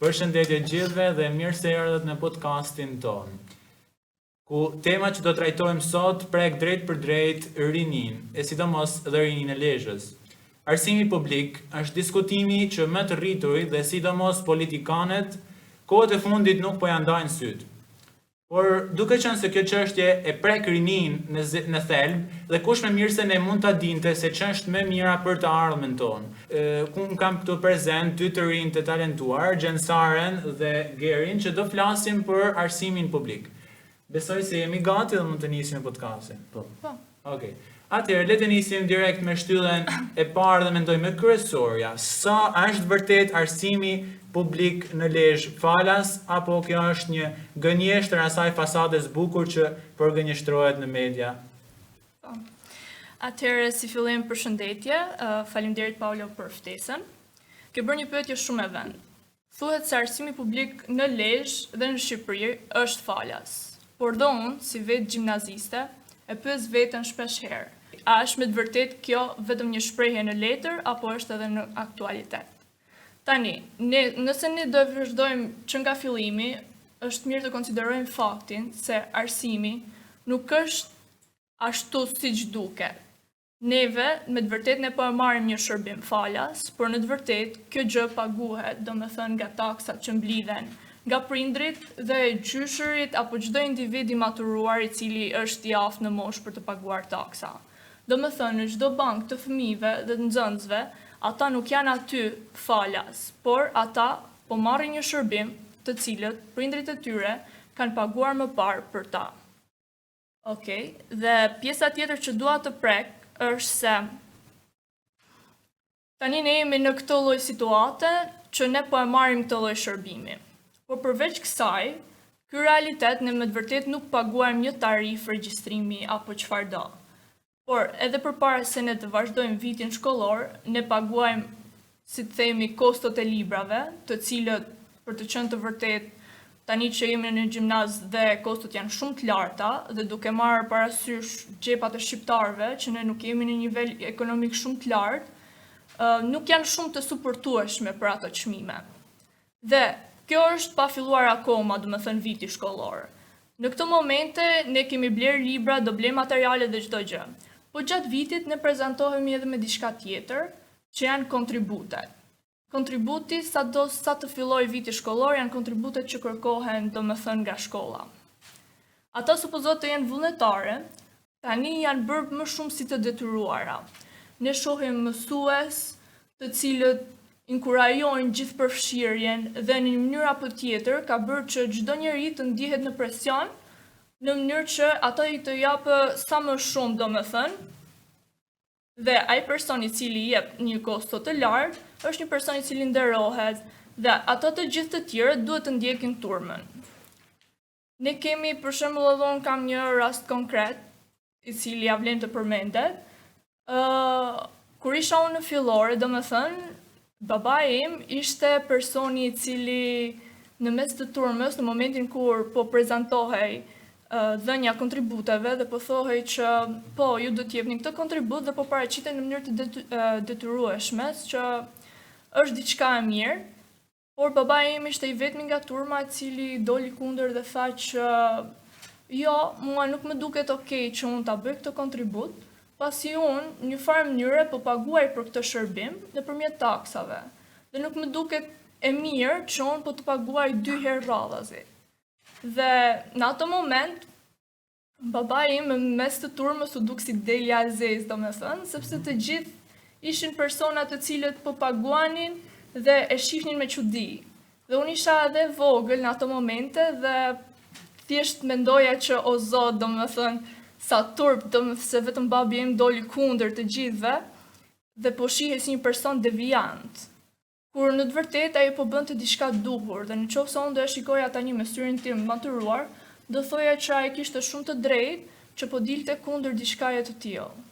Përshëndetje gjithëve dhe mirë se erdhët në podcastin ton. Ku tema që do trajtojmë sot prek drejt për drejt rinin, e sidomos dhe rinin e Lezhës. Arsimi publik është diskutimi që më të rriturit dhe sidomos politikanet kohët e fundit nuk po janë ndajnë syt. Por duke qenë se kjo çështje e prek rinin në thelb dhe kush më mirë se ne mund ta dinte se ç'është më mira për të ardhmen tonë. Unë kam këtu prezent dy të rinj të talentuar, Gjensaren dhe Gerin, që do flasim për arsimin publik. Besoj se jemi gati dhe mund të nisim podcastin. Po. Okej. Atëherë le të nisim direkt me shtyllën e parë dhe mendoj më kryesorja. Sa është vërtet arsimi publik në Lezhë falas, apo kjo është një gënjeshtër asaj fasades bukur që përgënjeshtrohet në media? Atëherë, si fillim përshëndetje, faleminderit Paulo për ftesën. Ke bërë një pyetje shumë e vend. Thuhet se arsimi publik në Lezhë dhe në Shqipëri është falas. Por do unë, si vetë gjimnaziste, e pyes veten shpesh herë. A është me të vërtet kjo vetëm një shprehje në letër, apo është edhe në aktualitet? Tani, nëse ne do vazhdojmë që nga fillimi, është mirë të konsiderojmë faktin se arsimi nuk është ashtu siç duket. Neve, me të vërtet, ne po e marrim një shërbim falas, por në të vërtet, kjo gjë paguhet, domethënë nga taksat që mblidhen nga prindrit dhe gjyshërit apo çdo individ i maturuar i cili është i aftë në moshë për të paguar taksa. Domethënë, në çdo bankë të fëmijëve dhe të nxënësve, ata nuk janë aty falas, por ata po marrin një shërbim të cilët prindrit e tyre kanë paguar më parë për ta. Okej, dhe pjesa tjetër që dua të prek është se tani ne jemi në këtë lloj situate që ne po e marrim këtë lloj shërbimi. Por përveç kësaj, ky realitet ne me të vërtet nuk paguajmë një tarifë regjistrimi apo çfarë do. Por edhe përpara se ne të vazhdojmë vitin shkollor, ne paguajmë, si të themi, kostot e librave, të cilët për të qenë të vërtet tani që jemi në gjimnaz dhe kostot janë shumë të larta dhe duke marrë parasysh xhepat e shqiptarëve që ne nuk jemi në nivel ekonomik shumë të lartë, nuk janë shumë të suportueshme për ato çmime. Dhe kjo është pa filluar akoma, domethënë viti shkollor. Në këto momente ne kemi bler libra, do blem materiale dhe çdo gjë. Po gjatë vitit ne prezantohemi edhe me diçka tjetër, që janë kontributet. Kontributi sa të filloj viti shkollor janë kontributet që kërkohen domethënë nga shkolla. Ata supozot të jenë vullnetare, tani janë bërë më shumë si të detyruara. Ne shohim mësues të cilët inkurajojnë gjithë përfshirjen dhe në një mënyrë apo tjetër ka bërë që çdo njeri të ndihet në presion në mënyrë që ata i të japë sa më shumë domethënë dhe ai person i cili jep një kosto të lartë është një person i cili nderohet dhe ato të gjithë të tjerët duhet të ndjekin turmën. Ne kemi për shembull edhe unë kam një rast konkret i cili ja vlen të përmendet. Kur isha unë në fillore, domethënë babai im ishte personi i cili në mes të turmës, në momentin kur po prezantohej dhënia kontributeve dhe po thohej që po, ju do t'jepni këtë kontribut dhe po paraqitej në mënyrë të detyrueshme, që është diçka e mirë, por babai im ishte i vetmi nga turma i cili doli kundër dhe tha që jo, mua nuk më duket okay që unë ta bëj këtë kontribut, pasi unë një farë mënyre po paguaj për këtë shërbim nëpërmjet taksave. Dhe nuk më duket e mirë që unë po të paguaj 2 herë radhazi. Dhe në ato moment, babai im në mes të turmës u duk si delja e zezë, domethënë, sepse të gjithë ishin persona të cilët po paguanin dhe e shihnin me çudi. Dhe unë isha edhe vogël në ato momente dhe thjesht mendoja që o Zot, domethënë, sa turp, se vetëm babi im doli kundër të gjithëve dhe po shihe si një person devijant. Kur në të vërtet ai po bënte diçka duhur dhe nëse unë do e shikoja tani me syrin tim maturuar, do thoja që ai kishte shumë të drejtë që po dilte kundër diçkaje të tillë.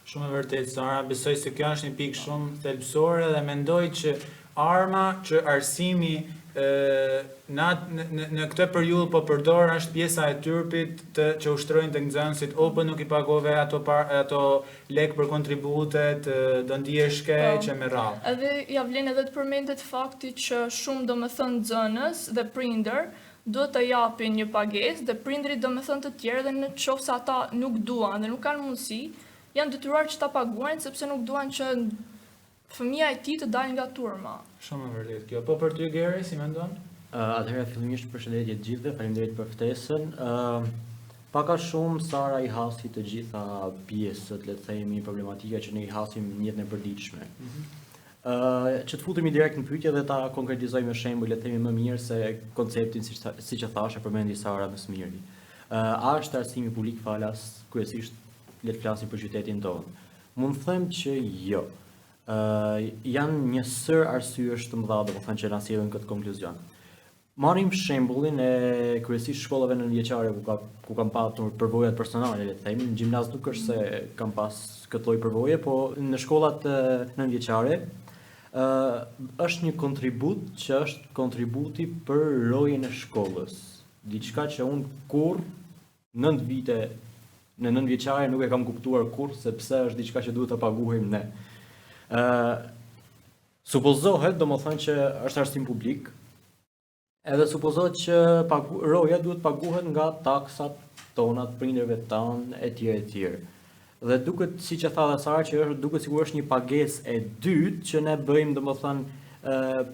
Shumë e vërtetë, Sara, besoj se kjo është një pikë shumë thelbësore dhe mendoj që arma që arsimi në këtë periudhë po përdor është pjesa e turpit që ushtrojnë tek nxënësit, po nuk i pagove ato lek për kontributet, do ndihesh keq e me radhë. Edhe ja vlen edhe të përmendet fakti që shumë domethënë nxënës dhe prindër duhet të japin një pagesë dhe prindrit domethënë të tjerë dhe në qoftë se ata nuk duan dhe nuk kanë mundësi, janë detyruar që ta paguajnë sepse nuk duan që fëmia e tij të dalë nga turma. Shumë e vërtetë kjo. Po për ty Geri, si mendon? Atëherë fillimisht përshëndetje të gjithëve, faleminderit për ftesën. Paka shumë Sara i hasi të gjitha pjesët, le të themi, problematike që ne i hasim në jetën e përditshme. Që të futemi direkt në pyetje dhe ta konkretizoj me shembuj, le të themi më mirë se konceptin siç e thashë përmendi Sara më së miri. A është arsimi publik falas kryesisht le të flasim për qytetin tonë? Mund të them që jo. Janë një sër arsyesh të mëdha, domethënë që na sjellin këtë konkluzion. Marrim shembullin e kryesisht shkollave nënvjeçare ku kam patur përvojat personale, le të themi, në gjimnaz nuk është se kam pas këtë lloj përvoje, po në shkollat nënvjeçare është një kontribut që është kontributi për rojen e shkollës. Diçka që unë kur 9 vite në nënvjeçare nuk e kam kuptuar kurrë sepse është diçka që duhet ta paguajmë ne. Supozohet, domethënë që është arsim publik, edhe supozohet që roja duhet paguhet nga taksat tona të prindërve tanë etj. Dhe duket, siç e tha dhe Sara, që duket sikur është një pagesë e dytë që ne bëjmë domethënë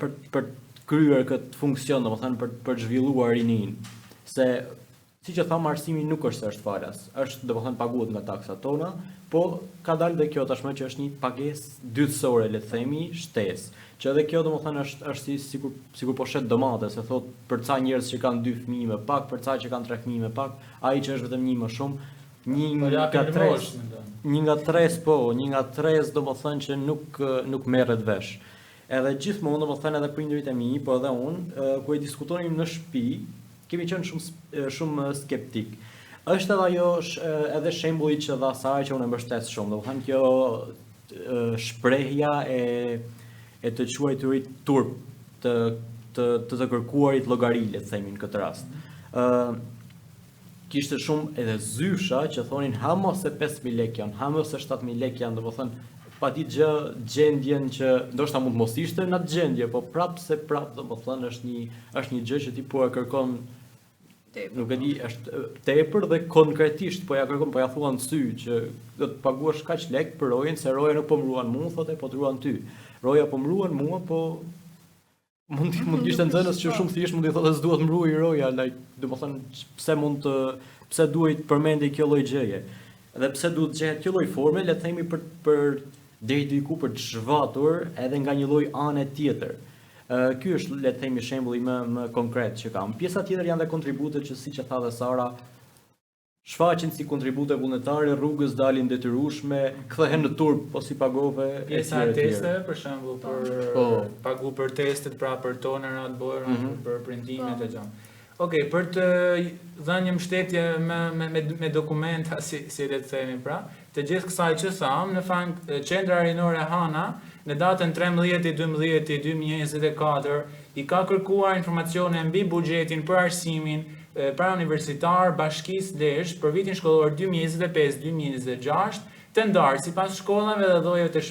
për kryer këtë funksion, domethënë për zhvilluar rinin. Se siç e tham, arsimi nuk është se është falas, është domethënë paguhet nga taksat tona, po ka dalë dhe kjo tashmë që është një pagesë dytësore, le të themi, shtesë. Që edhe kjo domethënë është sikur po shet domate, se thot për ca njerëz që kanë 2 fëmijë më pak, për ca që kanë 3 fëmijë më pak, ai që është vetëm 1 më shumë, një nga 3 domethënë që nuk merret vesh. Edhe gjithmonë domethënë edhe prindërit e mi, po edhe unë, ku e diskutonim në shtëpi, kemi qenë shumë skeptik. Është edhe ajo edhe shembulli që dha Sara që unë e mbështes shumë. Domethënë kjo shprehja e të quajturit turp, të kërkuarit llogari, le të themi në këtë rast. Kishte shumë edhe zysha që thonin ha mos se 5.000 lekë janë, ha mos se 7.000 lekë janë, domethënë pa ditë gjendjen që ndoshta mund mos ishte në atë gjendje, po prap domethënë është një gjë që ti po e kërkon. Nuk e di, është tepër dhe konkretisht po ja kërkon, po ja thua në sy që do të paguash kaq lek për rojen, se roja nuk po më ruan mua, thotë, po të ruan ty. Roja po më ruan mua, po mund të ishte nxënës që shumë thjesht mund të thotë se s'duhet më ruaj roja, domethënë pse duhet përmendej kjo lloj gjëje. Dhe pse duhet gjehet kjo lloj forme, le të themi për deri diku për të zhvatur edhe nga një lloj ane tjetër. Ky është, le të themi, shembulli më konkret që kam. Pjesa tjetër janë dhe kontributet që siç e tha dhe Sara, shfaqen si kontribute vullnetare, rrugës dalin detyrueshme, kthehen në turp po si pagove. Pjesa e testeve, për shembull, për pagu për testet, pra për tonerat, bojrat, për printimet e gjë. Okej, për të dhënë një mbështetje me dokumenta, si le të themi, pra, të gjithë kësaj që tham, në fakt Qendra Rinore Hana në datën 13/12/2024 i ka kërkuar informacione mbi buxhetin për arsimin prauniversitar Bashkisë Lezhë për vitin shkollor 2025-2026 të ndarë sipas shkollave dhe llojeve të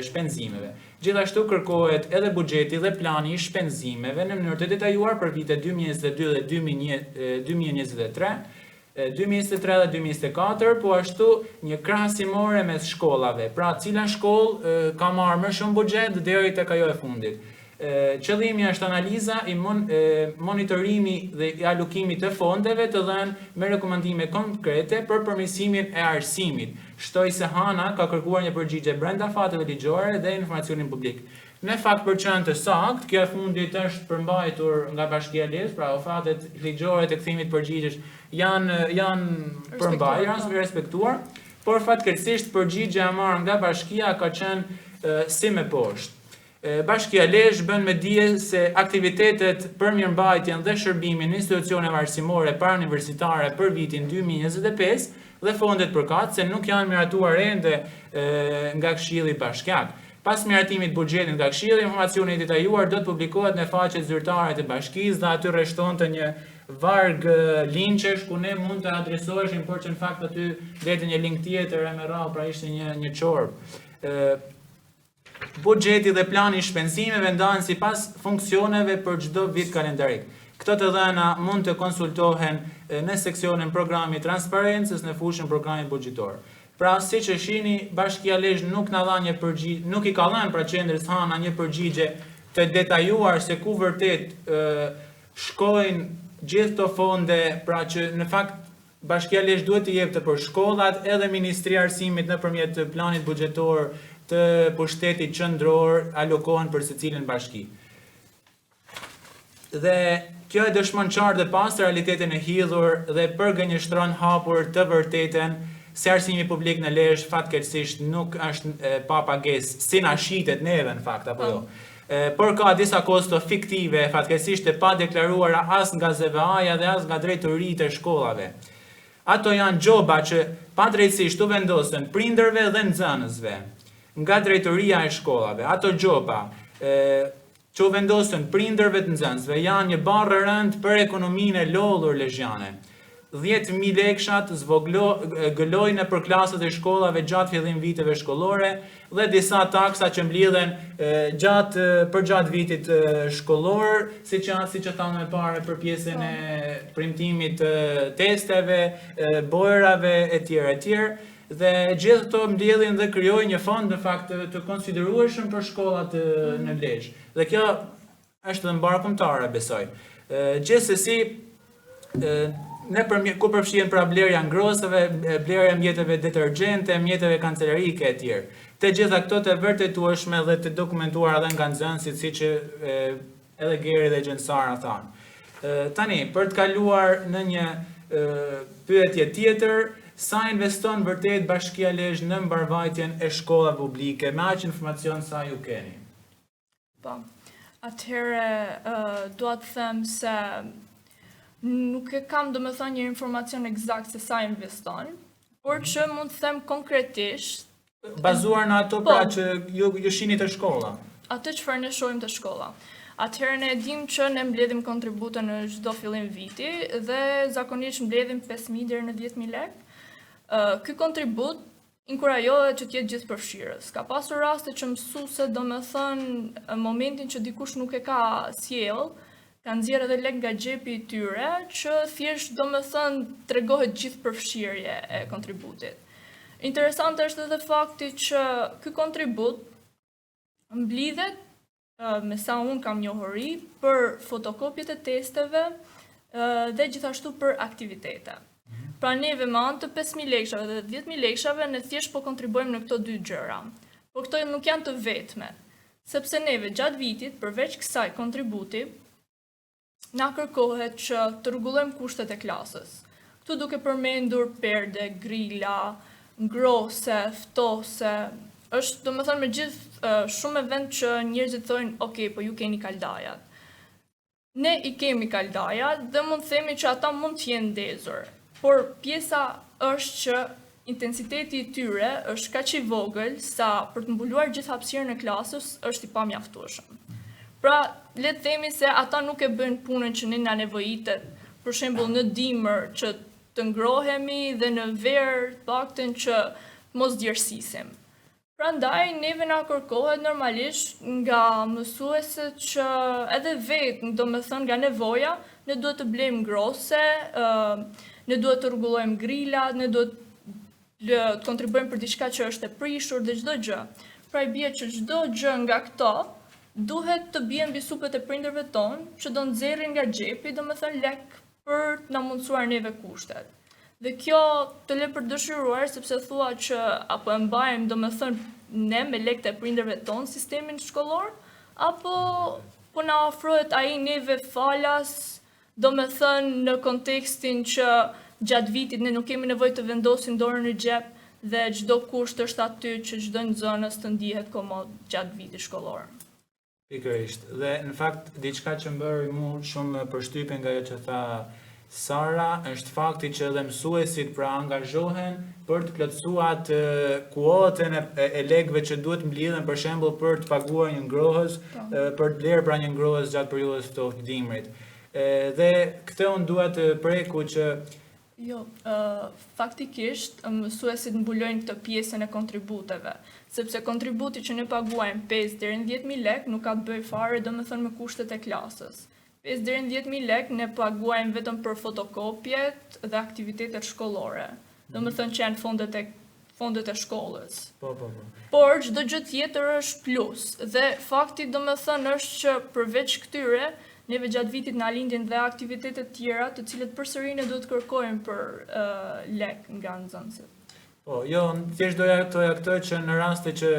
shpenzimeve. Gjithashtu kërkohet edhe buxheti dhe plani i shpenzimeve në mënyrë të detajuar për vitet 2022 dhe 2023, 2023 dhe 2024, po ashtu një krahasimore mes shkollave, pra cila shkollë ka marrë më shumë buxhet deri tek ajo e fundit. Qëllimi është analiza i monitorimi dhe i alokimit të fondeve të dhënë me rekomandime konkrete për përmirësimin e arsimit. Shtoj se Hana ka kërkuar një përgjigje brenda fateve ligjore dhe informacionin publik. Në fakt, për qenë të saktë, kjo e fundit është përmbajtur nga Bashkia Lezhë, pra ofatet ligjore të kthimit përgjigjesh janë përmbajtur, janë respektuar, por fatkeqësisht përgjigjja e marrë nga Bashkia ka qenë si me poshtë. Bashkia Lezhë bën me dije se aktivitetet për mirëmbajtjen dhe shërbimin në institucioneve arsimore parauniversitare për vitin 2025 dhe fondet përkatëse nuk janë miratuar ende nga Këshilli Bashkiak. Pas mirëtimit buxhetit nga Këshilli, informacioni i detajuar do të publikohet në faqet zyrtare të bashkisë dhe aty rreshtonte një varg linqesh ku ne mund të adresoheshim, por që në fakt aty leti një link tjetër e me radhë, pra ishte një çorb. Buxheti dhe plani i shpenzimeve ndahen sipas funksioneve për çdo vit kalendarik. Këto të dhëna mund të konsultohen në seksionin programi transparencës në fushën programit buxhetor. Pra, siç e shihni, Bashkia Lezhë nuk na dha një përgjigje, nuk i ka dhënë pra qendrës Hana një përgjigje të detajuar se ku vërtet shkojnë gjithë të fonde, pra që në fakt Bashkia Lezhë duhet të jepte për shkollat, edhe Ministria e Arsimit nëpërmjet planit buxhetor të pushtetit qendror alokohen për secilin bashki. Dhe kjo e dëshmon qartë dhe pas realitetin e hidhur dhe përgënjeshtron hapur të vërtetën se arsimi publik në Lezhë fatkeqësisht nuk është pa pagesë, si na shitet neve në fakt apo jo. Por ka disa kosto fiktive, fatkeqësisht e pa deklaruara as nga ZVA-ja dhe as nga drejtoritë e shkollave. Ato janë gjoba që padrejtësisht u vendosen prindërve dhe nxënësve nga drejtoria e shkollave. Ato gjoba që u vendosen prindërve të nxënësve janë një barrë rënd për ekonominë e lodhur lezhjane. 10.000 lekshat gëlojnë për klasët e shkollave gjatë fillim viteve shkollore dhe disa taksa që mblidhen për gjatë vitit shkollor, siç e thamë më parë për pjesën e premtimit të testeve, bojrave etj. Dhe gjithë këto mbledhin dhe krijojnë një fond në fakt të konsiderueshëm për shkollat në Lezhë. Dhe kjo është dhe mbarkumtare, besoj. Gjithsesi, ku përfshihen pra blerja ngrosave, blerja mjeteve detergjente, mjeteve kancelarike etj. Të gjitha këto të vërtetueshme dhe të dokumentuara edhe nga nxënësit, siç edhe Geri dhe Gjensara thanë. Tani, për të kaluar në një pyetje tjetër, sa investon vërtet Bashkia Lezhë në mbarvajtjen e shkollave publike, me aq informacion sa ju keni? Po. Atëherë dua të them se nuk e kam domethënë një informacion eksakt se sa investon, por që mund të them konkretisht bazuar në ato pra që ju shihni të shkolla. Atë çfarë ne shohim të shkolla. Atëherë ne dim që ne mbledhim kontribute në çdo fillim viti dhe zakonisht mbledhim 5.000 deri në 10.000 lekë. Ky kontribut inkurajohet që të jetë gjithë përfshirës. Ka pasur raste që mësuesit domethënë në momentin që dikush nuk e ka sjell, kanë nxjerrë edhe lek nga xhepi i tyre që thjesht domethënë tregohet gjithë përfshirje e kontributit. Interesante është edhe fakti që ky kontribut mblidhet me sa unë kam njohuri për fotokopjet e testeve dhe gjithashtu për aktivitete. Pra neve me anë të 5.000 lekshave dhe 10.000 lekshave ne thjesht po kontribuojmë në këto dy gjëra. Por këto nuk janë të vetme, sepse neve gjatë vitit përveç kësaj kontributi na kërkohet që të rregullojmë kushtet e klasës. Këtu duke përmendur perde, grila, ngrose, ftose, është domethënë me gjithë shumë event që njerëzit thonë, ok, po ju keni kaldajat. Ne i kemi kaldajat dhe mund të themi që ata mund të jenë ndezur, por pjesa është që intensiteti i tyre është kaq i vogël sa për të mbuluar gjithë hapësirën e klasës është i pamjaftueshëm. Pra, le të themi se ata nuk e bëjnë punën që ne na nevojitet, për shembull në dimër që të ngrohemi dhe në verë të paktën që mos djersisim. Prandaj neve na kërkohet normalisht nga mësuesit që edhe vetë, domethënë nga nevoja, ne duhet të blejmë ngrose, ne duhet të rregullojmë grilat, ne duhet të kontribuojmë për diçka që është e prishur dhe çdo gjë. Pra i bie që çdo gjë nga këto duhet të bien mbi supet e prindërve tonë, që do nxjerrin nga xhepi, domethënë lek për të na mundsuar neve kushtet. Dhe kjo të le për dëshiruar, sepse thua që apo e mbajmë domethënë ne me lekët e prindërve tonë sistemin shkollor, apo po na ofrohet ai neve falas, domethënë në kontekstin që gjatë vitit ne nuk kemi nevojë të vendosim dorën në xhep dhe çdo kusht është aty që çdo nxënës të ndihet komod gjatë vitit shkollor. Pikërisht. Dhe në fakt diçka që më bëri mua shumë përshtypje nga ajo që tha Sara, është fakti që edhe mësuesit pra angazhohen për të plotësuar atë kuotën e lekëve që duhet mbledhen për shembull për të paguar një ngrohës, për të blerë pra një ngrohës gjatë periudhës të dimrit. Dhe këtë unë dua të preku që Jo, faktikisht mësuesit mbulojnë këtë pjesën e kontributeve, sepse kontributi që ne paguajmë 5 deri në 10.000 lekë nuk ka të bëjë fare domethënë me kushtet e klasës. 5 deri në 10.000 lekë ne paguajmë vetëm për fotokopjet dhe aktivitetet shkollore. Domethënë që janë fondet e shkollës. Po. Por çdo gjë tjetër është plus dhe fakti domethënë është që përveç këtyre neve gjatë vitit na lindin dhe aktivitetet tjera të cilët përsëri ne do të kërkojmë për lek nga nxënësit. Po, jo, thjesht doja thoja këtë që në raste që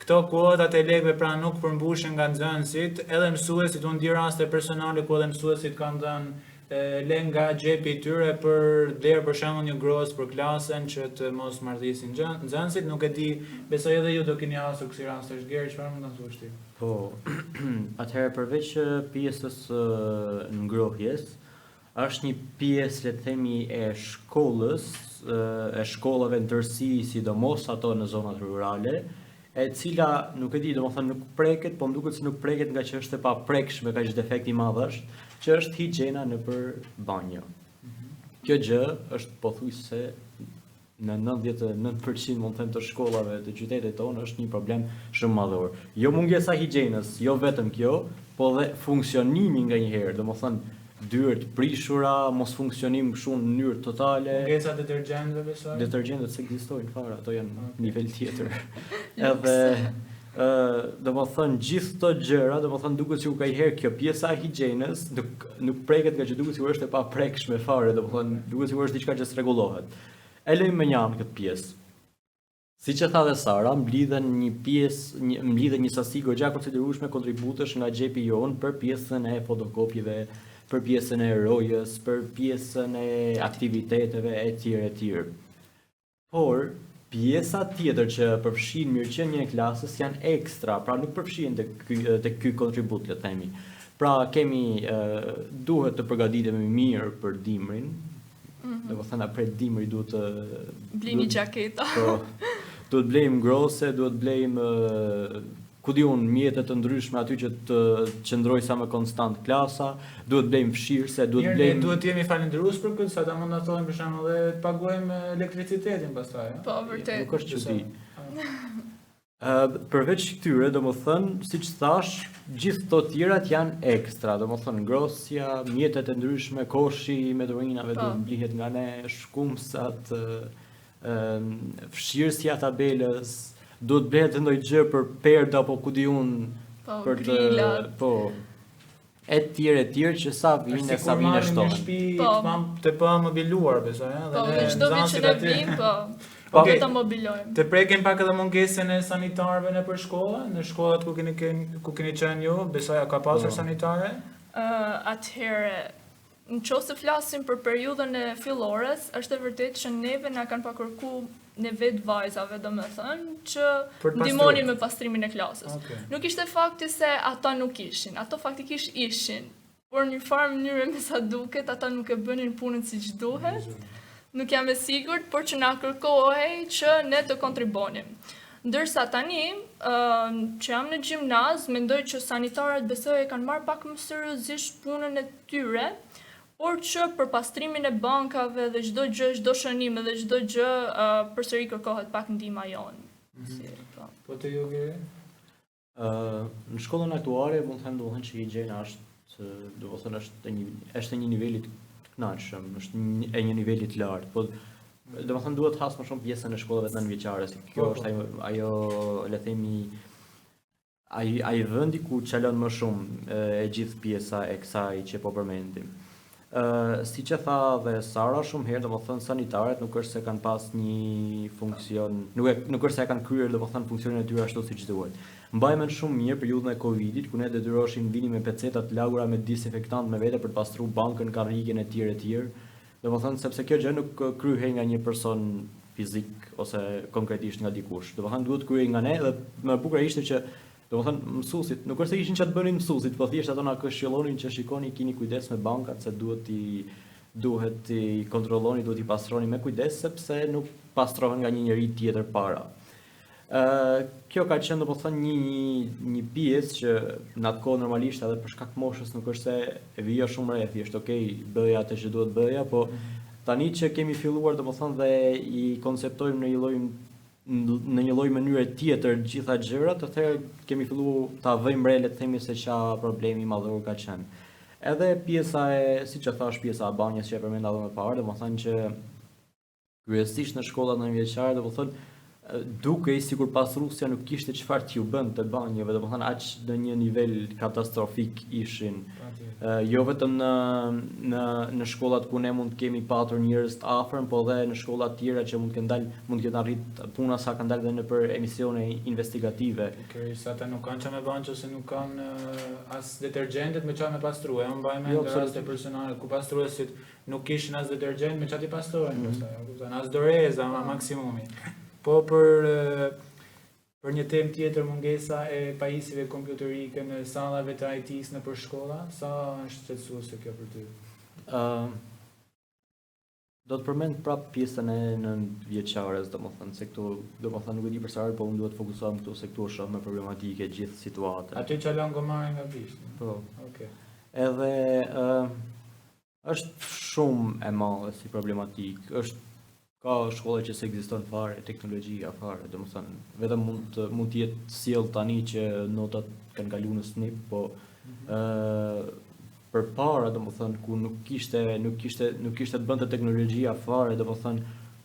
këto kuotat e lekëve pra nuk përmbushen nga nxënësit, edhe mësuesit unë di raste personale ku edhe mësuesit kanë dhënë lek nga xhepi i tyre për dherë për shembull një gross për klasën që të mos marrëdhësin nxënësit, nuk e di, besoj edhe ju do keni hasur kësi raste, është Geri, çfarë mund ta thuash ti? Po, atëherë përveç pjesës ngrohjes, është një pjesë, le të themi, e shkollës, e shkollave në tërësi, sidomos ato në zonat rurale, e cila nuk e di, domethënë nuk preket, po mduket se nuk preket nga që është e paprekshme, kaq defekti i madh është, që është higjiena nëpër banjo. Kjo gjë është pothuajse në 99% mund të them të shkollave të qytetit tonë është një problem shumë madhor. Jo mungesa higjienës, jo vetëm kjo, po dhe funksionimi nganjëherë, domethënë dyert prishura, mos funksionim shumë në mënyrë totale. Mungesa detergjentëve besoj. Detergjentët s'ekzistojnë fare, ato janë nivel tjetër. Edhe domethënë gjithë këto gjëra, domethënë duket sikur kajherë kjo pjesa e higjienës nuk preket nga që duket sikur është e paprekshme fare, domethënë duket sikur është diçka që s'rregullohet. E lejmë me një anë këtë pjesë. Siç e tha dhe Sara, mblidhen një sasi goxha konsiderueshme kontributesh nga xhepi jon për pjesën e fotokopjeve, për pjesën e rojës, për pjesën e aktiviteteve etj. Por pjesa tjetër që përfshin mirëqenien e klasës janë ekstra, pra nuk përfshihen te ky kontribut, le të themi. Pra kemi duhet të përgatitemi mirë për dimrin. Domethënë prej dimri duhet të blini xhaketa. Po. Duhet blejmë ngrose, duhet blejmë ku di unë mjete të ndryshme aty që të qëndroj sa më konstant klasa, duhet blejmë fshirëse, duhet blejmë. Duhet të jemi falendërues për këtë, sa ta mund ta thonë për shembull dhe të paguajmë elektricitetin pastaj, Po, vërtet. Nuk është çudi. Përveç këtyre, domethënë, siç thash, gjithë këto tjerat janë ekstra, domethënë ngrosja, mjetet e ndryshme, koshi me dhurinave duhet blihet nga ne, shkumsat, fshirësja tabelës, duhet bëhet ndonjë gjë për perde apo ku di unë për të etj që sa vinë shtohen. Në shtëpi të pa mobiluar besoj, Po, çdo vit që ne vim, po ta mobilojmë. Të prekim pak edhe mungesën e sanitarëve nëpër shkolla, në shkollat ku keni qenë ju, besoj ka pasur sanitare? Atëherë, nëse flasim për periudhën e fillores, është e vërtetë që neve na kanë pakërku ne vetë vajzave, domethënë, që ndihmonin me pastrimin e klasës. Nuk ishte fakti se ata nuk ishin, ato faktikisht ishin, por në një farë mënyrë me sa duket, ata nuk e bënin punën siç duhet. Nuk jam e sigurt, por që na kërkohej që ne të kontribonim. Ndërsa tani, që jam në gjimnaz, mendoj që sanitarët besoj e kanë marrë pak më seriozisht punën e tyre, por që për pastrimin e bankave dhe çdo gjë, çdo shënim dhe çdo gjë përsëri kërkohet pak ndihma jonë. Po te ju Geri? Në shkollën aktuale mund të them domethënë që higjiena është, domethënë është një niveli të kënaqshëm, është e një niveli të lartë, po domethënë duhet has më shumë pjesën e shkollave të nënvjeçare, se kjo është ajo le të themi ai vendi ku çalon më shumë e gjithë pjesa e kësaj që po përmendim. Si që tha dhe Sara shumë herë, domethënë sanitarët nuk është se kanë pas një funksion, nuk është se kanë kryer domethënë funksionin e tyre ashtu siç duhet. Mbaj mend shumë mirë periudhën e Covidit, ku ne detyroheshim vini me peceta të lagra me disinfektant me vete për të pastruar bankën, karrigen etj. Domethënë sepse kjo gjë nuk kryhej nga një person fizik ose konkretisht nga dikush. Domethënë duhet kryhej nga ne dhe më e bukur ishte që domethënë mësuesit, nuk është se ishin çfarë të bënin mësuesit, po thjesht ato na këshillonin që shikoni keni kujdes me bankat se duhet duhet i kontrolloni, duhet i pastroni me kujdes sepse nuk pastrohen nga një njeri tjetër para. Kjo ka qenë domethënë një pjesë që në atë kohë normalisht edhe për shkak të moshës nuk është se e vija shumë re, thjesht bëja atë që duhet bëja, po tani që kemi filluar domethënë dhe i konceptojmë në një lloj mënyre tjetër gjitha gjërat, atëherë kemi filluar ta vëjmë re, le të themi se qa problemi madhor ka qenë. Edhe pjesa siç e thash, pjesa e banjës që e përmenda edhe më parë, domethënë që kryesisht në shkollat nënvjeçare, domethënë duke i sikur pasrruesja nuk kishte çfarë t'ju bënte banjëve, domethënë aq në një nivel katastrofik ishin. Jo vetëm në shkollat ku ne mund të kemi patur njerëz të afërm, po edhe në shkolla të tjera që mund të kenë arrit puna sa kanë dalë edhe në për emisione investigative. Kërës ata nuk kanë që me banë që nuk kanë as detergjentet me qa me pastrua. Unë mbajme në raste personale ku pastruesit nuk kishin as detergjent me qa ti pastrojnë, as doreza maksimumi. Po për një temë tjetër, mungesa e pajisjeve kompjuterike në sallave të IT-s në për shkolla, sa është shqetësuese kjo për ty? Do të përmend prapë pjesën e nëntëvjeçares, domethënë se këtu domethënë nuk e di për sa herë, po unë duhet të fokusohem këtu se këtu është shumë problematike gjithë situata. Aty që lan gomarrin nga bishtin. Po. Okej. Edhe është shumë e madhe si problematik. Ka shkolla që s'ekziston fare, teknologjia fare, domethënë vetëm mund të jetë sjell tani që notat kanë kaluar në SNP, po përpara domethënë ku nuk kishte të bënte teknologjia fare, domethënë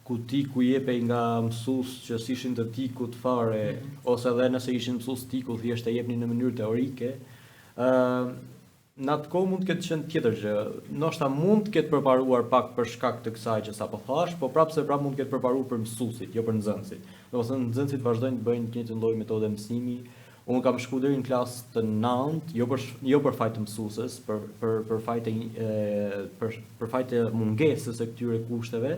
ku jepej nga mësues që s'ishin të tikut fare, ose edhe nëse ishin mësues tiku thjesht e jepnin në mënyrë teorike. Në atë kohë mund të ketë qenë tjetër gjë, ndoshta mund të ketë përparuar pak për shkak të kësaj që sapo thash, po prapse mund të ketë përparuar për mësuesit, jo për nxënësit. Domethënë nxënësit vazhdojnë të bëjnë një të lloj metode mësimi. Unë kam shkuar deri në klasë të 9, jo për fajt të mësueses, për fajt të mungesës së këtyre kushteve.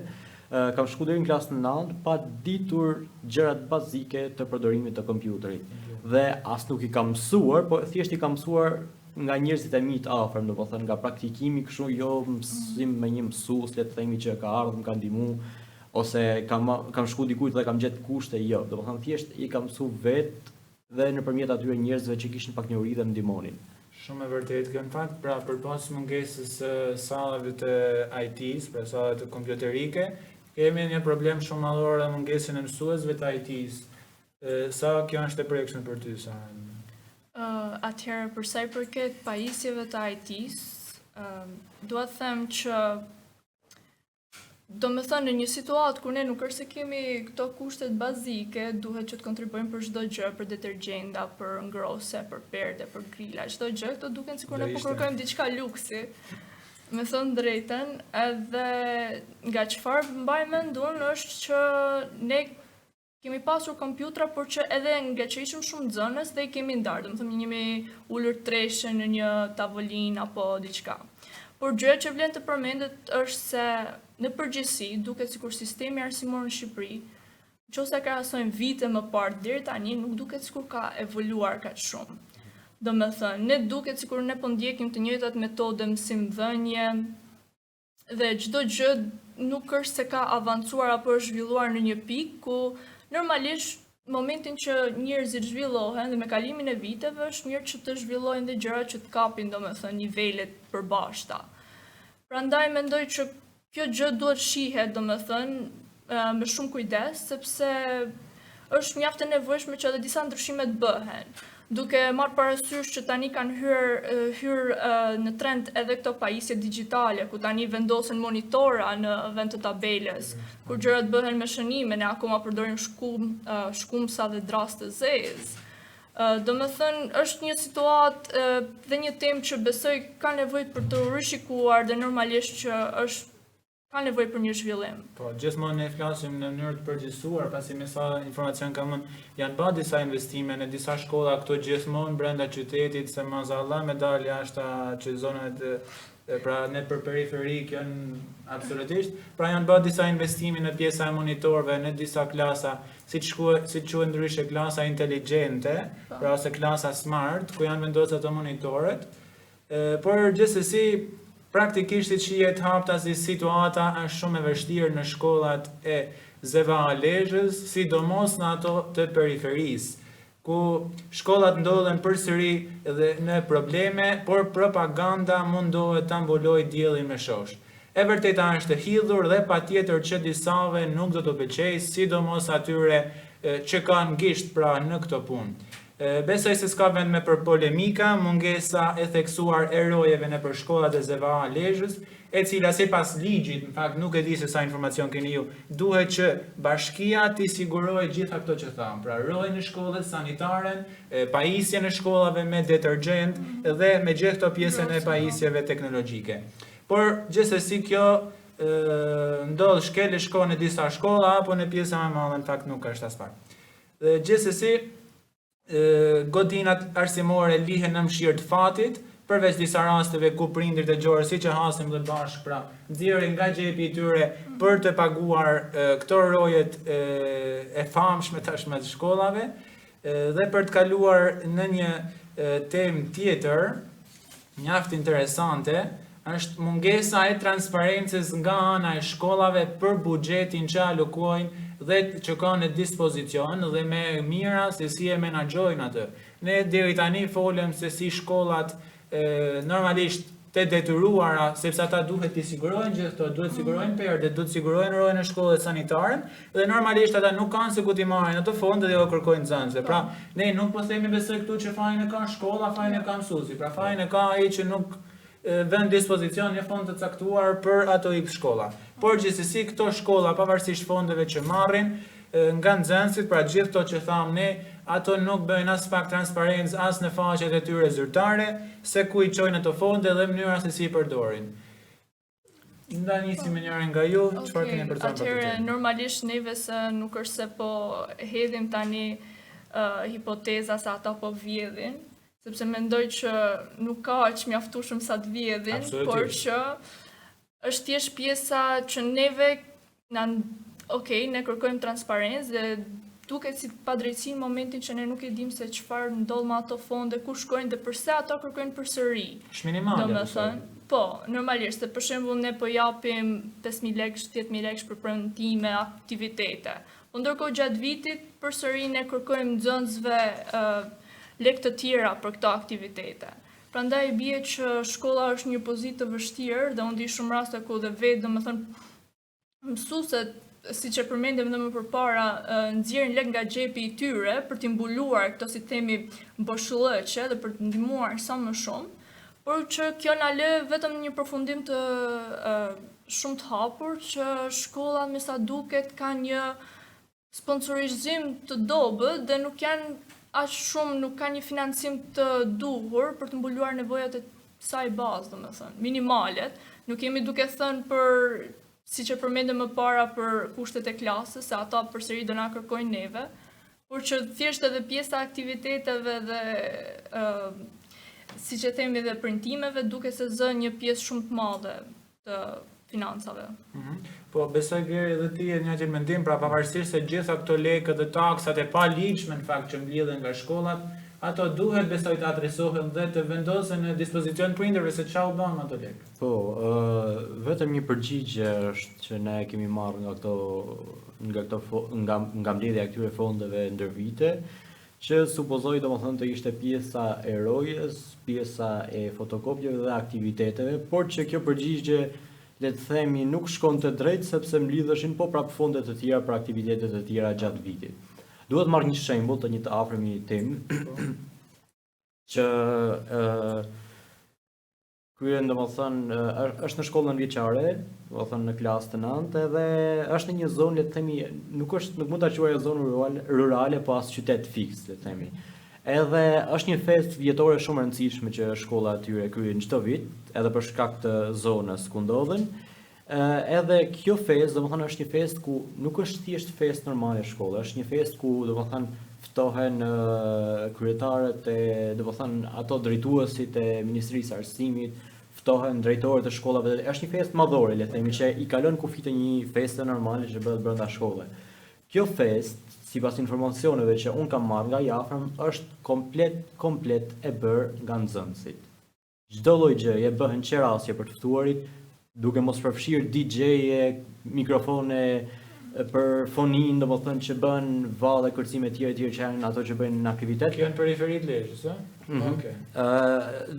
Kam shkuar deri në klasë të 9 pa ditur gjërat bazike të përdorimit të kompjuterit. Dhe as nuk i kam mësuar, po thjesht i kam mësuar nga njerëzit e mi të afërm, domethënë nga praktikimi, kështu jo mësim me një mësues, le të themi që ka ardhur, më ka ndihmuar, ose kam shkuar dikujt dhe kam gjetë kushte, jo, domethënë thjesht i kam mësuar vetë dhe nëpërmjet atyre njerëzve që kishin pak njohuri dhe më ndihmonin. Shumë e vërtetë kjo në fakt, pra përpas mungesës së sallave të IT-s, pra sallave të kompjuterike, kemi një problem shumë madhor dhe mungesën e mësuesve të IT-s. Sa kjo është e prekshme për ty, sa? Atëherë, për sa i përket pajisjeve të IT-s, dua të them që domethënë në një situatë kur ne nuk është se kemi këto kushtet bazike, duhet që të kontribuojmë për çdo gjë, për detergjenda, për ngrose, për perde, për grila, çdo gjë, këto duken sikur ne po kërkojmë diçka luksi. Me thënë drejtën, edhe nga çfarë mbaj mendun është që ne kemi pasur kompjutra, por që edhe nga që ishim shumë nxënës dhe i kemi ndarë, domethënë jemi ulur treshe në një tavolinë apo diçka. Por gjëja që vlen të përmendet është se në përgjithësi duket sikur sistemi arsimor në Shqipëri, nëse krahasojmë vite më parë deri tani, nuk duket sikur ka evoluar kaq shumë. Domethënë, ne duket sikur ne po ndjekim të njëjtat metode mësim-dhënie dhe çdo gjë nuk është se ka avancuar apo është zhvilluar në një pikë ku normalisht momentin që njerëzit zhvillohen dhe me kalimin e viteve është mirë që të zhvillohen dhe gjëra që të kapin domethënë nivelet përbashkëta. Prandaj mendoj që kjo gjë duhet shihet domethënë me shumë kujdes, sepse është mjaft e nevojshme që edhe disa ndryshime të bëhen. Duke marrë parasysh që tani kanë hyrë në trend edhe këto pajisje digjitale, ku tani vendosen monitora në vend të tabeles, kur gjërat bëhen me shënime, ne akoma përdorim shkumsa dhe drast të zezë. Domethënë, është një situatë dhe një temë që besoj ka nevojë për të rishikuar dhe normalisht që ka nevojë për një zhvillim. Po, gjithmonë ne flasim në mënyrë të përgjithësuar, pasi me sa informacion kam unë, janë bërë disa investime në disa shkolla këto gjithmonë brenda qytetit, se mazallah me dalë jashtë që zonat pra ne për periferik janë absolutisht, pra janë bërë disa investime në pjesa e monitorëve, në disa klasa, siç quhen ndryshe klasa inteligjente, pra ose klasa smart, ku janë vendosur ato monitorët, por gjithsesi praktikisht i qihet hapta si situata është shumë e vështirë në shkollat e ZVA Lezhës, sidomos në ato të periferisë, ku shkollat ndodhen përsëri edhe në probleme, por propaganda mundohet ta mbulojë diellin me shosh. E vërteta është e hidhur dhe patjetër që disave nuk do të pëlqejë, sidomos atyre që kanë gisht pra në këto punë. Besoj se s'ka vend me për polemika, mungesa e theksuar e rojeve në për shkollat e ZVA Lezhës, e cila sipas ligjit, në fakt nuk e di se sa informacion keni ju, duhet që bashkia t'i sigurojë gjitha këto që tham, pra rojë në shkollët, sanitaren, pajisje në shkollave me detergjent dhe me gjithë këto pjesën e pajisjeve teknologjike. Por gjithsesi kjo ndodh shkel e shkon në disa shkolla apo në pjesa më e madhe në fakt nuk është as pak. Gjithsesi godinat arsimore lihen në mëshirë të fatit, përveç disa rasteve ku prindërit e gjuar siç e hasim dhe bashkë, pra nxjerrin nga xhepi i tyre për të paguar këto rojet e famshme tashmë të shkollave, dhe për të kaluar në një temë tjetër, mjaft interesante, është mungesa e transparencës nga ana e shkollave për buxhetin që alokojnë dhe që kanë në dispozicion dhe me mira se si e menaxhojnë atë. Ne deri tani folëm se si shkollat normalisht të detyruara, sepse ata duhet t'i sigurojnë gjithë këto, duhet sigurojnë perdët, duhet sigurojnë rojën e shkollës sanitare, dhe normalisht ata nuk kanë se ku t'i marrin ato fonde dhe o kërkojnë nxënësve. Pra, ne nuk po themi besoj këtu që fajin e ka shkolla, fajin e ka mësuesi, pra fajin e ka ai që nuk vend dispozicion një fond të caktuar për ato X shkolla. Por gjithsesi këto shkolla, pavarësisht fondeve që marrin nga nxënësit, pra gjithë këto që thamë ne, ato nuk bëjnë as pak transparencë as në faqet e tyre zyrtare, se ku i çojnë ato fonde dhe mënyra se si i përdorin. Nda nisim me njërin nga ju, çfarë keni për të thënë? Atëherë normalisht neve se nuk është se po hedhim tani hipoteza se ata po vjedhin, sepse mendoj që nuk ka aq mjaftueshëm sa të vjedhin, por që është thjesht pjesa që neve ne kërkojmë transparencë dhe duket si padrejtësi në momentin që ne nuk e dim se çfarë ndodh me ato fonde, ku shkojnë dhe pse ato kërkojnë përsëri. Është minimale. Domethënë, po, normalisht, se për shembull ne po japim 5.000 lekë, 10.000 lekë për premtime, aktivitete. Po ndërkohë gjatë vitit përsëri ne kërkojmë nxënësve lekë të tjera për këto aktivitete. Prandaj bie që shkolla është një pozitë të vështirë dhe unë di shumë raste ku dhe vetë, domethënë mësueset, siç e përmendëm edhe më përpara, nxjerrin lekë nga xhepi i tyre për t'i mbuluar këto si themi boshllëqe dhe për të ndihmuar sa më shumë, por që kjo na lë vetëm një përfundim të shumë të hapur që shkolla me sa duket ka një sponsorizim të dobët dhe nuk janë aq shumë, nuk ka një financim të duhur për të mbuluar nevojat e saj bazë, domethënë, minimalet. Nuk jemi duke thënë për, siç e përmendëm më para, për kushtet e klasës, se ata përsëri do na kërkojnë neve, por që thjesht edhe pjesa e aktiviteteve dhe siç e themi dhe printimeve duke se zë një pjesë shumë të madhe të financave. Po besoj Geri edhe ti e njëjtin mendim, pra pavarësisht se gjitha këto lekë dhe taksat e paligjshme në fakt që mbledhen nga shkollat, ato duhet besoj të adresohen dhe të vendosen në dispozicion prindërve se çfarë u bën me ato lekë. Po, vetëm një përgjigje është që ne kemi marrë nga mbledhja e këtyre fondeve ndër vite, që supozoj domethënë të ishte pjesa e rojës, pjesa e fotokopjeve dhe aktiviteteve, por që kjo përgjigje le të themi nuk shkon të drejtë sepse mblidheshin po prap fonde të tjera për aktivitete të tjera gjatë vitit. Duhet marrë një shembull të një të afërmi tim që kryen domethënë është në shkollën vjeçare, domethënë në klasë të 9 dhe është në një zonë le të themi nuk mund ta quajë zonë rurale, po as qytet fiks le të themi. Edhe është një festë vjetore shumë e rëndësishme që shkolla atyre kryen çdo vit, edhe për shkak të zonës ku ndodhen. Edhe kjo festë, domethënë është një festë ku nuk është thjesht festë normale shkolle, është një festë ku domethënë ftohen kryetarët e domethënë ato drejtuesit e Ministrisë së Arsimit, ftohen drejtorët e shkollave, është një festë madhore, le të themi, që i kalon kufit e një feste normale që bëhet brenda shkollës. Kjo festë, sipas informacioneve që unë kam marrë nga i afërm, është komplet e bërë nga nxënësit. çdo lloj gjëje bëhen qerasje për të ftuarit, duke mos përfshirë DJ-e, mikrofone për fonin, domethënë që bën valle kërcime të tjera që janë ato që bëjnë në aktivitet. Kjo në periferi të Lezhës, ë? Okej.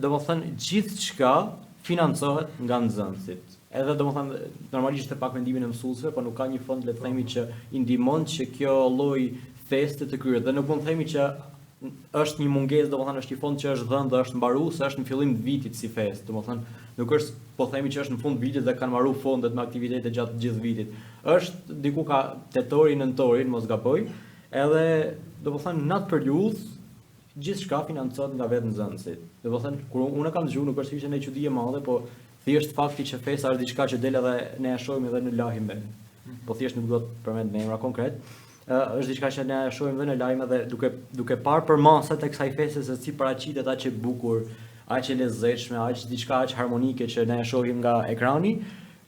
Domethënë gjithçka financohet nga nxënësit. Edhe domethënë normalisht e pak mendimin e mësuesve, por nuk ka një fond le të themi që i ndihmon që kjo lloj feste të kryet. Dhe nuk mund të themi që është një mungesë, domethënë është një fond që është dhënë dhe është mbaruar, se është në fillim të vitit si festë, domethënë nuk është po themi që është në fund vitit dhe kanë marrë fondet me aktivitete gjatë gjithë vitit. Është diku ka tetori, nëntori, mos gaboj, edhe domethënë në atë periudhë gjithçka financohet nga vetë nxënësit. Domethënë kur unë kam dëgjuar nuk është ishte një çudi e madhe, po thjesht fakti që festa është diçka që del edhe ne e shohim edhe në lajme. Po thjesht nuk do të përmend emra konkret. Është diçka që ne e shohim edhe në lajme dhe duke parë për masat e kësaj feste se si paraqitet aq e bukur, aq e lezetshme, aq diçka aq harmonike që ne e shohim nga ekrani,